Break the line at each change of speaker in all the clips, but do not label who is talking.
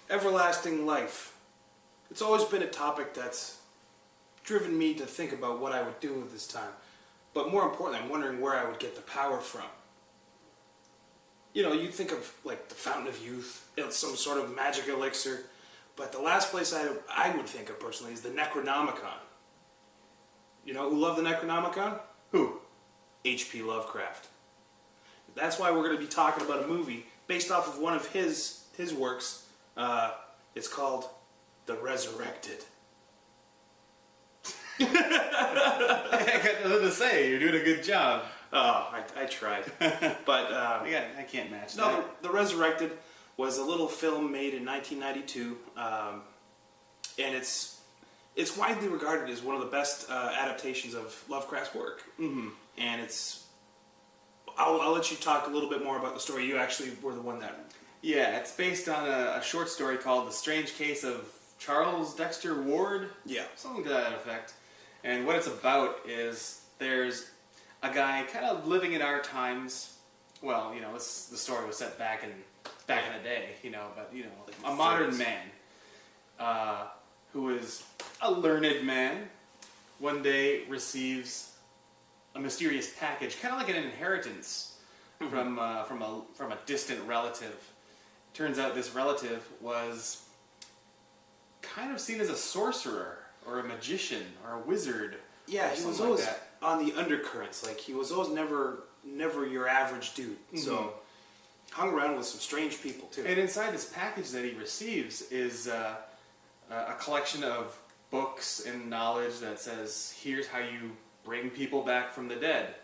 everlasting life. It's always been a topic that's driven me to think about what I would do with this time. But more importantly, I'm wondering where I would get the power from. You know, you think of like the Fountain of Youth, some sort of magic elixir, but the last place I would think of personally is the Necronomicon. You know who loved the Necronomicon?
Who?
H.P. Lovecraft. That's why we're going to be talking about a movie based off of one of his works. It's called The Resurrected.
I got nothing to say. You're doing a good job.
Oh, I tried. But
I can't match that.
No, The Resurrected was a little film made in 1992, and it's widely regarded as one of the best adaptations of Lovecraft's work.
Mm-hmm.
And I'll let you talk a little bit more about the story. You actually were the one that...
Yeah, it's based on a short story called The Strange Case of Charles Dexter Ward.
Yeah.
Something to that effect. And what it's about is there's a guy kind of living in our times. Well, you know, the story was set back in the day, you know, but, you know, a modern man who is a learned man one day receives a mysterious package, kind of like an inheritance from a distant relative. Turns out this relative was kind of seen as a sorcerer or a magician or a wizard.
Yeah, he was always on the undercurrents. Like, he was always never your average dude. Mm-hmm. So hung around with some strange people too.
And inside this package that he receives is a collection of books and knowledge that says, here's how you bring people back from the dead.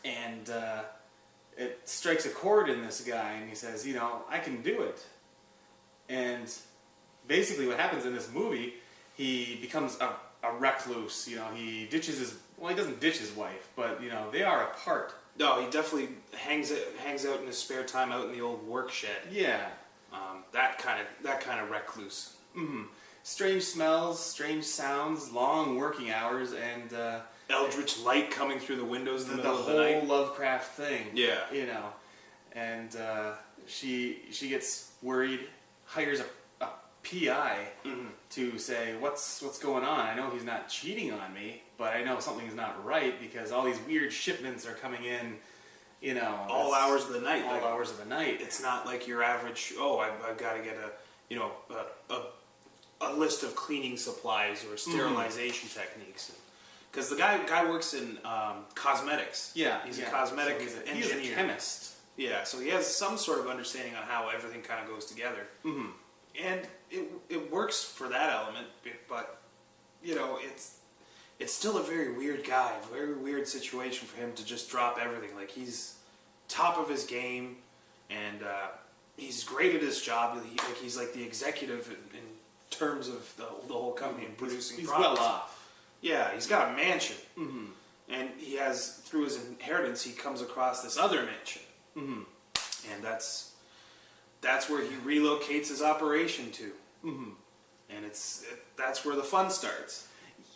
And it strikes a chord in this guy, and he says, you know, I can do it. And basically what happens in this movie, he becomes a recluse. You know, he doesn't ditch his wife, but, you know, they are apart.
No, he definitely hangs out in his spare time out in the old work shed.
Yeah.
That kind of recluse.
Mm-hmm. Strange smells, strange sounds, long working hours, and
eldritch light coming through the windows in the middle of the night.
The whole Lovecraft thing.
Yeah.
You know, and she gets worried, hires a PI to say, what's going on? I know he's not cheating on me, but I know something's not right because all these weird shipments are coming in, you know.
All hours of the night.
All hours of the night.
It's not like your average, I've got to get a list of cleaning supplies or sterilization techniques. Because the guy works in cosmetics.
Yeah.
He's a cosmetic engineer.
He's a chemist.
Yeah, so he has some sort of understanding on how everything kind of goes together. Mm-hmm. And it works for that element, but, you know, it's still a very weird guy, a very weird situation for him to just drop everything. Like, he's top of his game, and he's great at his job. He's like the executive in terms of the whole company and producing
he's
products.
Well off.
Yeah, he's got a mansion. Mm-hmm. And he has, through his inheritance, he comes across this other mansion. Mm-hmm. And that's where he relocates his operation to. Mm-hmm. And that's where the fun starts.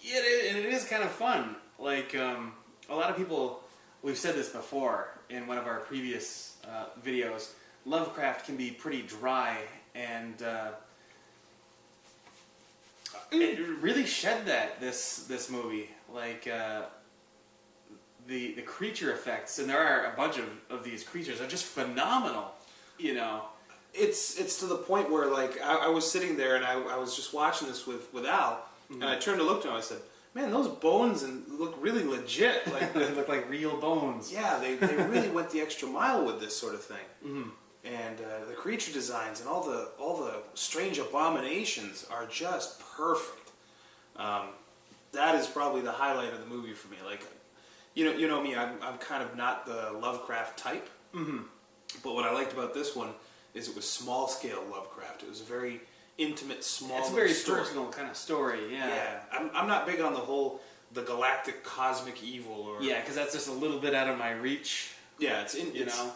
Yeah, it is kind of fun. Like, a lot of people, we've said this before in one of our previous videos, Lovecraft can be pretty dry, and it really shed that, this movie. Like, the creature effects, and there are a bunch of these creatures, are just phenomenal, you know.
It's to the point where, like, I was sitting there and I was just watching this with Al, and I turned to look to him and I said, man, those bones look really legit. Like,
they look like real bones.
Yeah, they really went the extra mile with this sort of thing. Mm-hmm. And the creature designs and all the strange abominations are just perfect. That is probably the highlight of the movie for me. Like, you know me, I'm kind of not the Lovecraft type. Mm-hmm. But what I liked about this one is it was small scale Lovecraft. It was a very intimate, small.
It's a very personal kind of story. Yeah.
Yeah. I'm not big on the galactic cosmic evil or.
Yeah, because that's just a little bit out of my reach.
Yeah, it's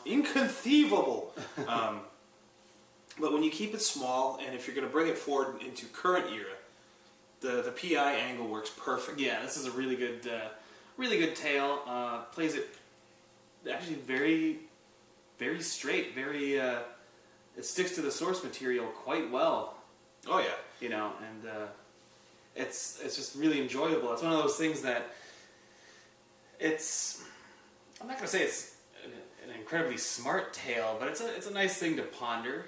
inconceivable. But when you keep it small, and if you're going to bring it forward into current era, the PI angle works perfect.
Yeah, this is a really good tale. Plays it actually very, very straight. Very, it sticks to the source material quite well.
Oh yeah.
You know, and it's just really enjoyable. It's one of those things that I'm not going to say it's an incredibly smart tale, but it's a nice thing to ponder,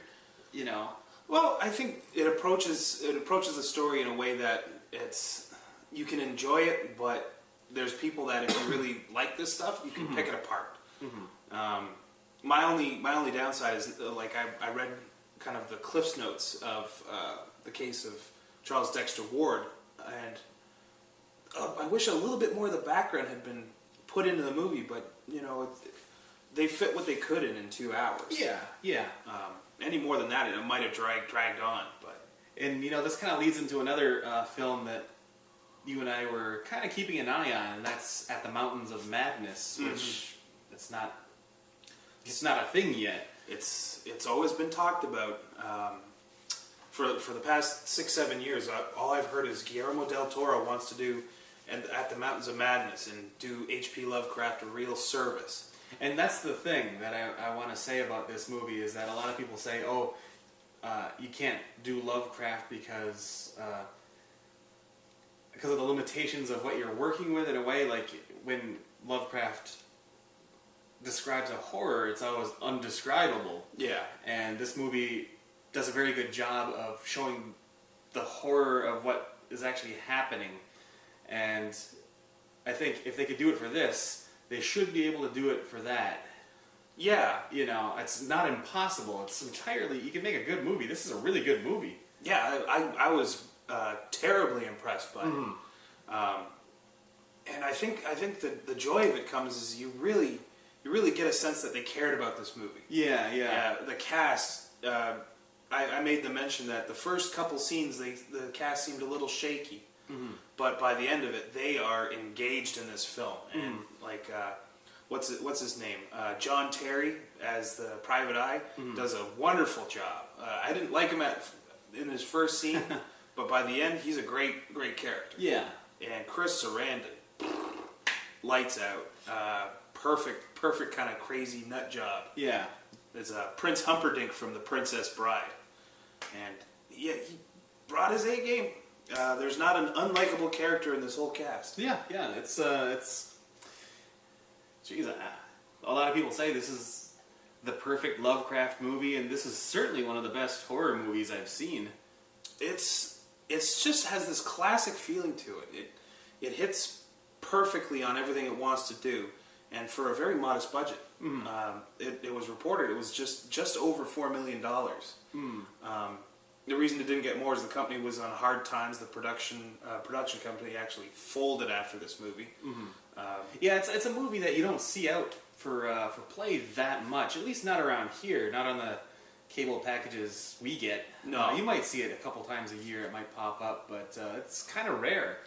you know.
Well, I think it approaches the story in a way that you can enjoy it, but there's people that if you really like this stuff, you can pick it apart. My only downside is like I read kind of the Cliff's Notes of the case of Charles Dexter Ward, and I wish a little bit more of the background had been put into the movie, but you know they fit what they could in 2 hours.
Yeah.
Any more than that, it might have dragged on. But
and you know this kind of leads into another film that you and I were kind of keeping an eye on, and that's At the Mountains of Madness, which it's not a thing yet.
It's always been talked about. For the past 6-7 years, all I've heard is Guillermo del Toro wants to do At the Mountains of Madness and do H.P. Lovecraft a real service.
And that's the thing that I want to say about this movie is that a lot of people say, oh, you can't do Lovecraft because of the limitations of what you're working with in a way. Like when Lovecraft describes a horror, it's always undescribable.
Yeah.
And this movie does a very good job of showing the horror of what is actually happening. And I think if they could do it for this, they should be able to do it for that.
Yeah.
You know, it's not impossible. It's entirely... You can make a good movie. This is a really good movie.
Yeah, I was terribly impressed by it. And I think the joy of it comes is you really get a sense that they cared about this movie.
Yeah.
The cast... I made the mention that the first couple scenes, the cast seemed a little shaky. But by the end of it, they are engaged in this film, and like, what's his name? John Terry as the private eye does a wonderful job. I didn't like him in his first scene, but by the end, he's a great character.
Yeah.
And Chris Sarandon, lights out. Perfect kind of crazy nut job.
Yeah.
There's Prince Humperdinck from The Princess Bride, and yeah, he brought his A game. There's not an unlikable character in this whole cast.
Yeah. It's geez, a lot of people say this is the perfect Lovecraft movie, and this is certainly one of the best horror movies I've seen.
It's just has this classic feeling to it. It hits perfectly on everything it wants to do, and for a very modest budget. It was reported it was just over $4 million. The reason it didn't get more is the company was on hard times. The production company actually folded after this movie.
Yeah, it's a movie that you don't see out for play that much. At least not around here. Not on the cable packages we get.
No,
you might see it a couple times a year. It might pop up, but it's kind of rare.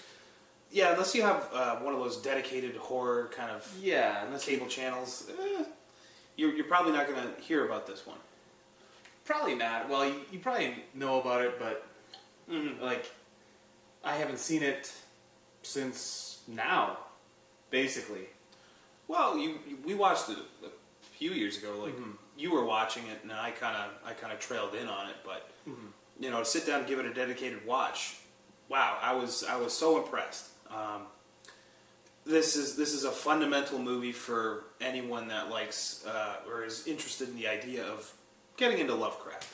Yeah, unless you have one of those dedicated horror kind of cable channels, you're probably not going to hear about this one.
Probably not. Well, you probably know about it, but like I haven't seen it since now, basically. Well,
we watched it a few years ago. Like you were watching it, and I kind of trailed in on it. But to sit down and give it a dedicated watch, wow, I was so impressed. This is a fundamental movie for anyone that likes or is interested in the idea of getting into Lovecraft.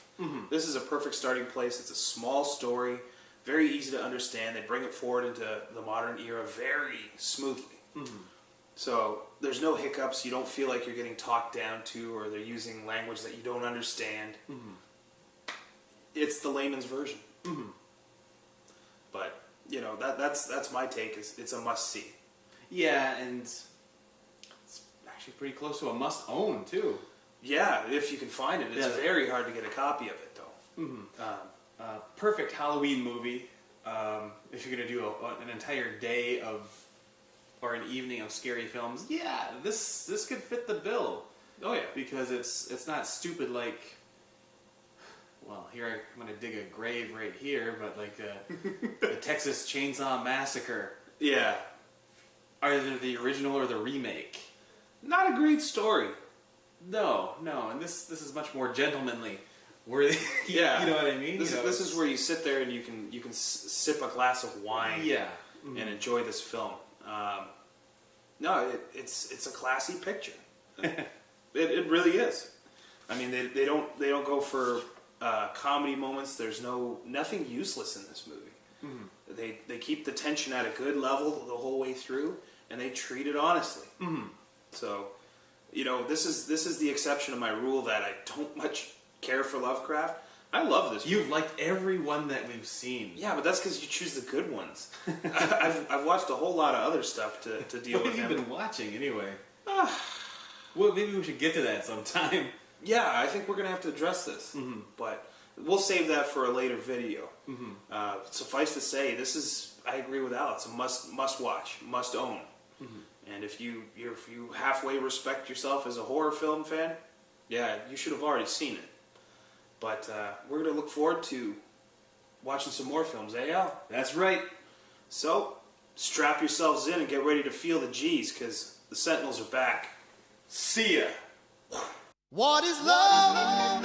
This is a perfect starting place. It's a small story, very easy to understand. They bring it forward into the modern era very smoothly. So there's no hiccups. You don't feel like you're getting talked down to, or they're using language that you don't understand. It's the layman's version. But that's my take. It's a must see.
Yeah, and it's actually pretty close to a must own too.
Yeah, if you can find it. It's very hard to get a copy of it, though.
Perfect Halloween movie. If you're going to do an entire day or an evening of scary films, this could fit the bill.
Oh yeah,
because it's not stupid like. Well, here I'm going to dig a grave right here, but like the Texas Chainsaw Massacre.
Yeah.
Either the original or the remake.
Not a great story.
No, and this is much more gentlemanly. Where
Yeah,
you know what I mean.
This is where you sit there and you can sip a glass of wine.
Yeah.
And enjoy this film. No, it's a classy picture. It really is. I mean, they don't go for comedy moments. There's nothing useless in this movie. They keep the tension at a good level the whole way through, and they treat it honestly. So, this is the exception to my rule that I don't much care for Lovecraft. I love this movie.
You've liked every one that we've seen.
Yeah, but that's because you choose the good ones. I've watched a whole lot of other stuff to deal with him.
What have you been watching anyway? Well, maybe we should get to that sometime.
Yeah, I think we're going to have to address this. But we'll save that for a later video. Suffice to say, I agree with Alex, a must watch, must own. And if you halfway respect yourself as a horror film fan, yeah, you should have already seen it. But we're going to look forward to watching some more films, Al?
That's right.
So, strap yourselves in and get ready to feel the G's, because the Sentinels are back.
See ya.
What is love?